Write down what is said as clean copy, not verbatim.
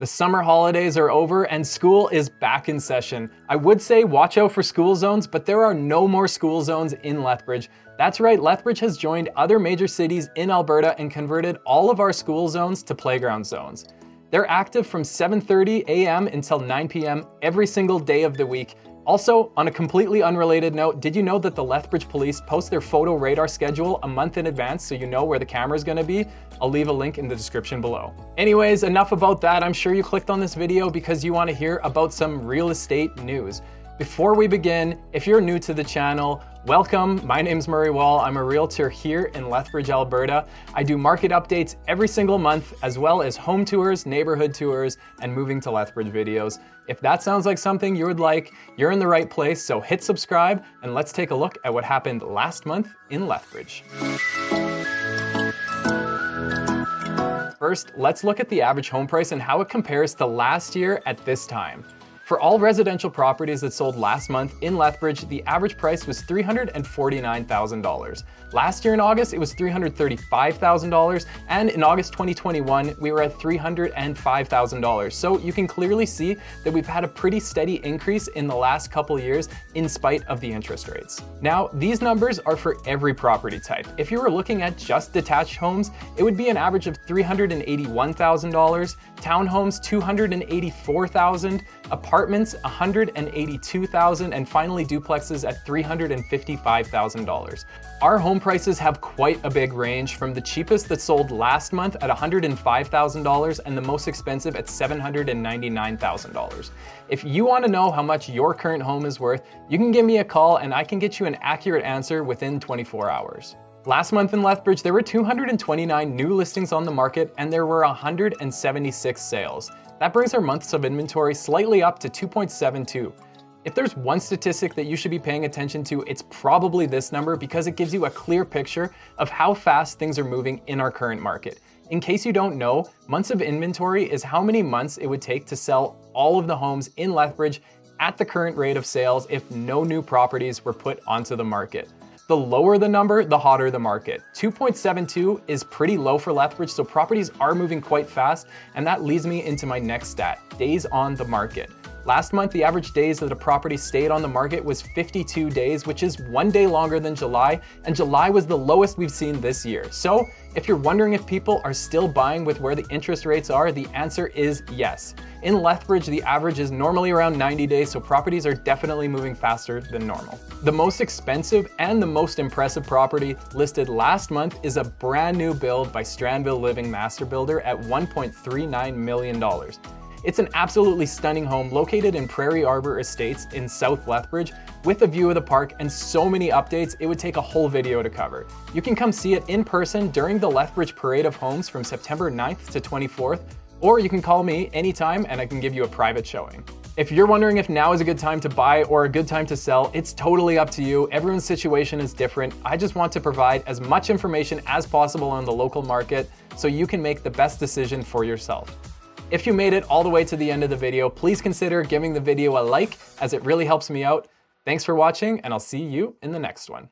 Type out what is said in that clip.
The summer holidays are over and school is back in session. I would say watch out for school zones, but there are no more school zones in Lethbridge. That's right, Lethbridge has joined other major cities in Alberta and converted all of our school zones to playground zones. They're active from 7:30 a.m. until 9 p.m. every single day of the week. Also, on a completely unrelated note, did you know that the Lethbridge Police post their photo radar schedule a month in advance so you know where the camera is going to be? I'll leave a link in the description below. Anyways, enough about that. I'm sure you clicked on this video because you want to hear about some real estate news. Before we begin, if you're new to the channel, welcome. My name's Murray Wall. I'm a realtor here in Lethbridge, Alberta. I do market updates every single month, as well as home tours, neighborhood tours, and moving to Lethbridge videos. If that sounds like something you would like, you're in the right place, so hit subscribe and let's take a look at what happened last month in Lethbridge. First, let's look at the average home price and how it compares to last year at this time. For all residential properties that sold last month in Lethbridge, the average price was $349,000. Last year in August, it was $335,000, and in August 2021, we were at $305,000. So you can clearly see that we've had a pretty steady increase in the last couple years in spite of the interest rates. Now, these numbers are for every property type. If you were looking at just detached homes, it would be an average of $381,000, townhomes $284,000, apartments $182,000, and finally duplexes at $355,000. Our home prices have quite a big range, from the cheapest that sold last month at $105,000 and the most expensive at $799,000. If you want to know how much your current home is worth, you can give me a call and I can get you an accurate answer within 24 hours. Last month in Lethbridge, there were 229 new listings on the market and there were 176 sales. That brings our months of inventory slightly up to 2.72. If there's one statistic that you should be paying attention to, it's probably this number because it gives you a clear picture of how fast things are moving in our current market. In case you don't know, months of inventory is how many months it would take to sell all of the homes in Lethbridge at the current rate of sales if no new properties were put onto the market. The lower the number, the hotter the market. 2.72 is pretty low for Lethbridge, so properties are moving quite fast, and that leads me into my next stat, days on the market. Last month, the average days that a property stayed on the market was 52 days, which is 1 day longer than July, and July was the lowest we've seen this year. So if you're wondering if people are still buying with where the interest rates are, the answer is yes. In Lethbridge, the average is normally around 90 days, so properties are definitely moving faster than normal. The most expensive and the most impressive property listed last month is a brand new build by Strandville Living Master Builder at $1.39 million. It's an absolutely stunning home located in Prairie Arbor Estates in South Lethbridge with a view of the park and so many updates it would take a whole video to cover. You can come see it in person during the Lethbridge Parade of Homes from September 9th to 24th, or you can call me anytime and I can give you a private showing. If you're wondering if now is a good time to buy or a good time to sell, it's totally up to you. Everyone's situation is different. I just want to provide as much information as possible on the local market so you can make the best decision for yourself. If you made it all the way to the end of the video, please consider giving the video a like as it really helps me out. Thanks for watching and I'll see you in the next one.